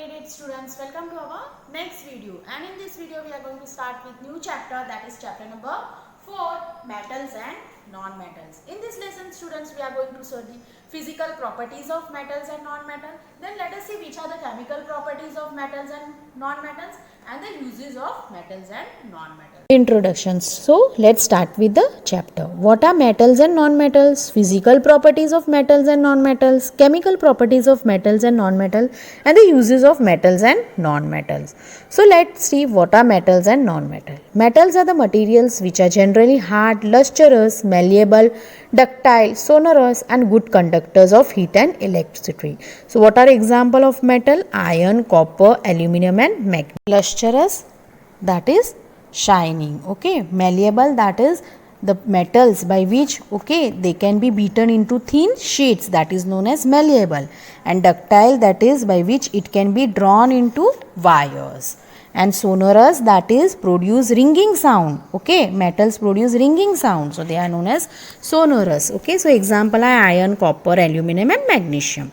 grade 8 students, welcome to our next video, and in this video we are going to start with new chapter, that is chapter number 4, metals and non-metals. In this lesson students, we are going to study physical properties of metals and non-metals. Then let us see which are the chemical properties of metals and non-metals and the uses of metals and non-metals. Introductions. So let's start with the chapter. What are metals and non-metals? Physical properties of metals and non-metals, chemical properties of metals and non-metals, and the uses of metals and non-metals. So let's see what are metals and non-metals. Metals are the materials which are generally hard, lustrous, malleable, ductile, sonorous, and good conductors of heat and electricity. So what are example of metal? Iron, copper, aluminum, and magnesium. Lustrous, that is shining. Okay, malleable, that is the metals by which they can be beaten into thin sheets, that is known as malleable, and ductile, that is by which it can be drawn into wires, and sonorous, that is produce ringing sound. Metals produce ringing sound, so they are known as sonorous. So example are iron, copper, aluminum, and magnesium.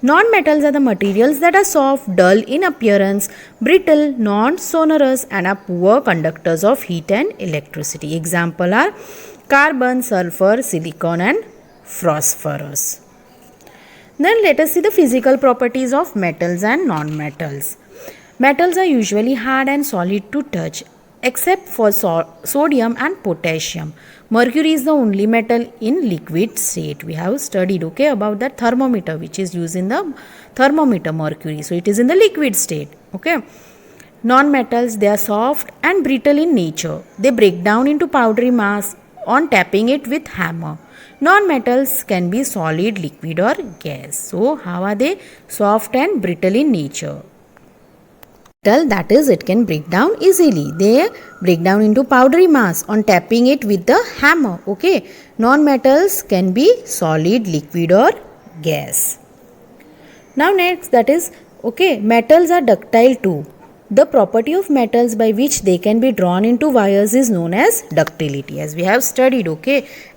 Non-metals are the materials that are soft, dull in appearance, brittle, non-sonorous, and are poor conductors of heat and electricity. Example are carbon, sulfur, silicon, and phosphorus. Then let us see the physical properties of metals and non-metals. Metals are usually hard and solid to touch, except for sodium and potassium. Mercury is the only metal in liquid state. We have studied about that thermometer which is used in the thermometer, mercury. So it is in the liquid state. Non-metals, they are soft and brittle in nature. They break down into powdery mass on tapping it with hammer. Non-metals can be solid, liquid, or gas. So how are they? Soft and brittle in nature. Metal, that is, it can break down easily. They break down into powdery mass on tapping it with the hammer. Non-metals can be solid, liquid, or gas. Now next, that is, metals are ductile too. The property of metals by which they can be drawn into wires is known as ductility, as we have studied.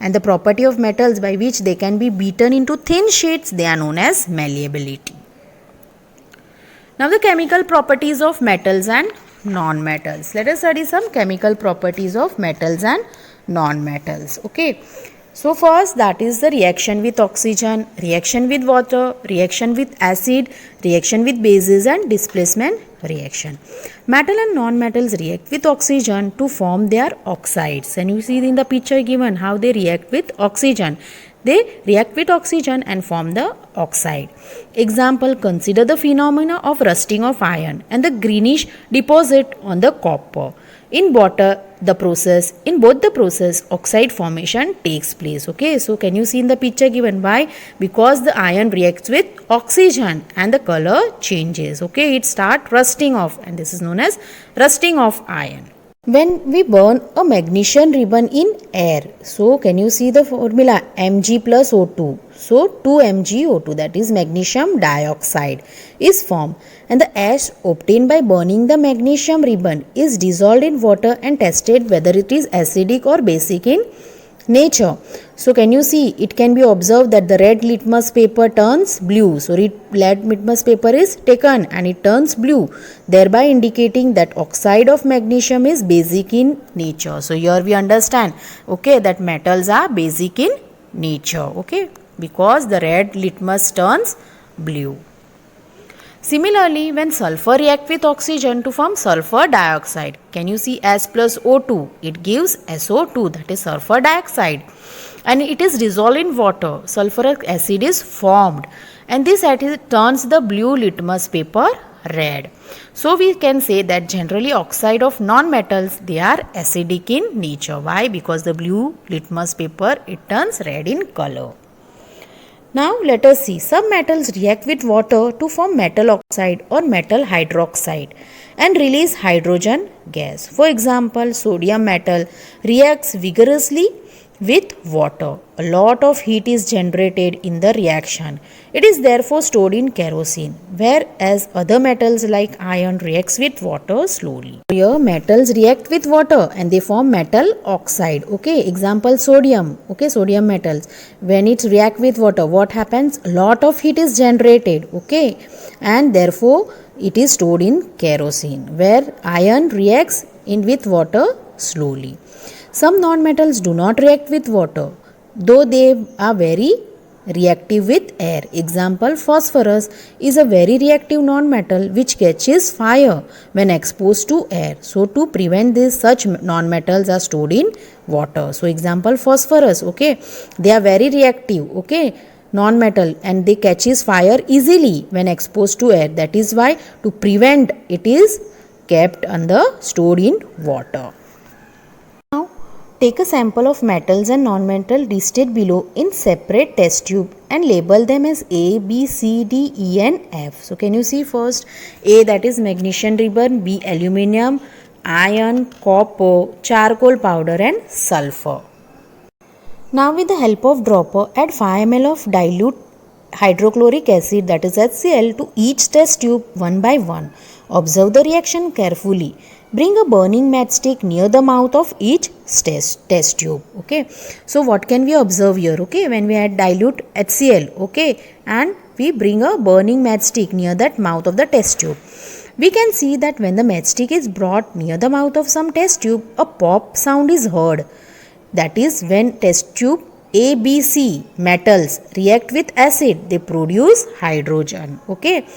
And the property of metals by which they can be beaten into thin sheets, they are known as malleability. Now the chemical properties of metals and non-metals. Let us study some chemical properties of metals and non-metals. So first, that is the reaction with oxygen, reaction with water, reaction with acid, reaction with bases, and displacement reaction. Metal and non-metals react with oxygen to form their oxides. And you see in the picture given how they react with oxygen. They react with oxygen and form the oxide. Example, consider the phenomena of rusting of iron and the greenish deposit on the copper. In both the process, oxide formation takes place. So can you see in the picture given? Why? Because the iron reacts with oxygen and the color changes. It starts rusting off, and this is known as rusting of iron. When we burn a magnesium ribbon in air, so can you see the formula? Mg plus O2. So 2 MgO2, that is magnesium dioxide, is formed, and the ash obtained by burning the magnesium ribbon is dissolved in water and tested whether it is acidic or basic in nature. So can you see, it can be observed that the red litmus paper turns blue. So red litmus paper is taken and it turns blue, thereby indicating that oxide of magnesium is basic in nature. So here we understand that metals are basic in nature, because the red litmus turns blue. Similarly, when sulfur reacts with oxygen to form sulfur dioxide, can you see S plus O2? It gives SO2, that is sulfur dioxide, and it is dissolved in water. Sulfuric acid is formed, and this acid turns the blue litmus paper red. So we can say that generally oxide of non-metals, they are acidic in nature. Why? Because the blue litmus paper, it turns red in color. Now let us see, some metals react with water to form metal oxide or metal hydroxide and release hydrogen gas. For example, sodium metal reacts vigorously with water. A lot of heat is generated in the reaction. It is therefore stored in kerosene, whereas other metals like iron reacts with water slowly. Here metals react with water and they form metal oxide. Okay, example sodium. Okay, sodium metals. When it react with water, what happens? A lot of heat is generated. Okay, and therefore it is stored in kerosene, where iron reacts in with water slowly. Some non-metals do not react with water, though they are very reactive with air. Example, phosphorus is a very reactive non-metal which catches fire when exposed to air. So to prevent this, such non-metals are stored in water. So example, phosphorus, okay, they are very reactive, okay, non-metal, and they catches fire easily when exposed to air. That is why to prevent it is kept stored in water. Now, take a sample of metals and non-metal listed below in separate test tube and label them as A, B, C, D, E and F. So, can you see first A, that is magnesium ribbon, B, aluminium, iron, copper, charcoal powder and sulfur. Now with the help of dropper, add 5 ml of dilute hydrochloric acid, that is HCl, to each test tube one by one. Observe the reaction carefully. Bring a burning matchstick near the mouth of each test tube. Okay. So what can we observe here? Okay. When we add dilute HCl, okay, and we bring a burning matchstick near that mouth of the test tube, we can see that when the matchstick is brought near the mouth of some test tube, a pop sound is heard. That is when test tube A, B, C metals react with acid, they produce hydrogen. Okay.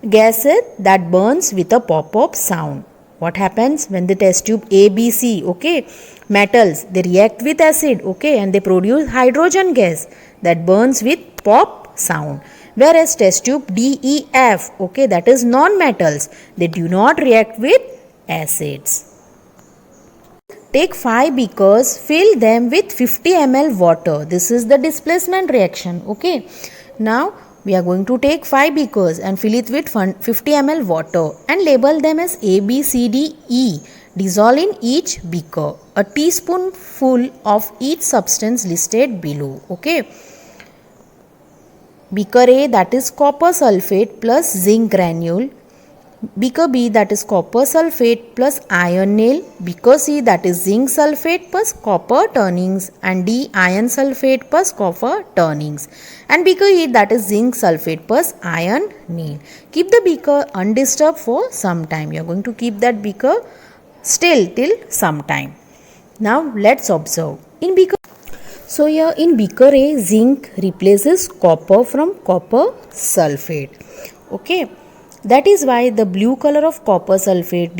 Gases that burns with a pop-up sound. What happens when the test tube A, B, C, okay, metals, they react with acid, okay, and they produce hydrogen gas that burns with pop sound. Whereas test tube D, E, F, okay, that is non-metals, they do not react with acids. Take 5 beakers, fill them with 50 ml water. This is the displacement reaction, okay. Now, we are going to take 5 beakers and fill it with 50 ml water and label them as A, B, C, D, E. Dissolve in each beaker a teaspoonful of each substance listed below. Okay. Beaker A, that is copper sulfate plus zinc granule. Beaker B, that is copper sulfate plus iron nail. Beaker C, that is zinc sulfate plus copper turnings, and D, iron sulfate plus copper turnings. And beaker E, that is zinc sulfate plus iron nail. Keep the beaker undisturbed for some time. You are going to keep that beaker still till some time. Now let's observe. So here in beaker A, zinc replaces copper from copper sulfate. Okay. That is why the blue color of copper sulfate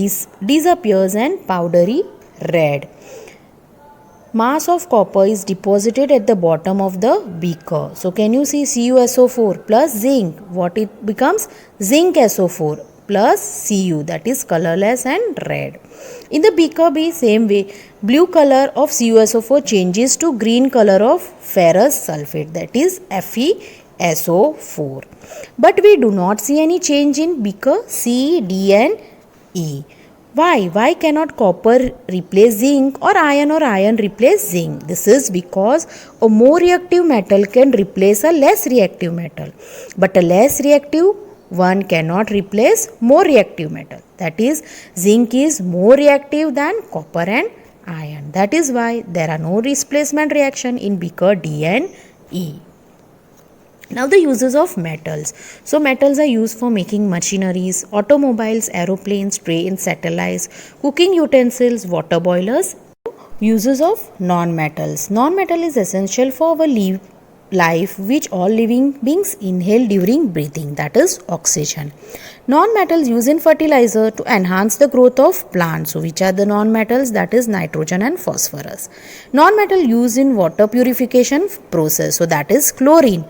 disappears and powdery red. Mass of copper is deposited at the bottom of the beaker. So can you see CuSO4 plus zinc? What it becomes? Zinc SO4 plus Cu, that is colorless and red. In the beaker B, same way, blue color of CuSO4 changes to green color of ferrous sulfate, that is FeSO4. But we do not see any change in beaker C, D and E. Why? Why cannot copper replace zinc or iron replace zinc? This is because a more reactive metal can replace a less reactive metal. But a less reactive one cannot replace more reactive metal. That is, zinc is more reactive than copper and iron. That is why there are no displacement reaction in beaker D and E. Now the uses of metals. So metals are used for making machineries, automobiles, aeroplanes, trains, satellites, cooking utensils, water boilers. Uses of non-metals. Non-metal is essential for our life which all living beings inhale during breathing, that is oxygen. Non-metals used in fertilizer to enhance the growth of plants. So which are the non-metals? That is nitrogen and phosphorus. Non-metal used in water purification process. So that is chlorine.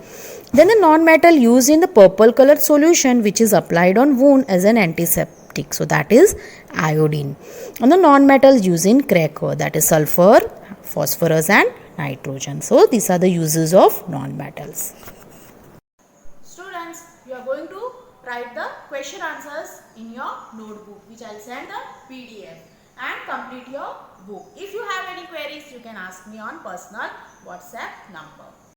Then the non-metal used in the purple colored solution which is applied on wound as an antiseptic. So that is iodine. And the non-metals used in cracker, that is sulfur, phosphorus and nitrogen. So these are the uses of non-metals. Students, you are going to write the question answers in your notebook which I will send the PDF. and complete your book. If you have any queries, you can ask me on personal WhatsApp number.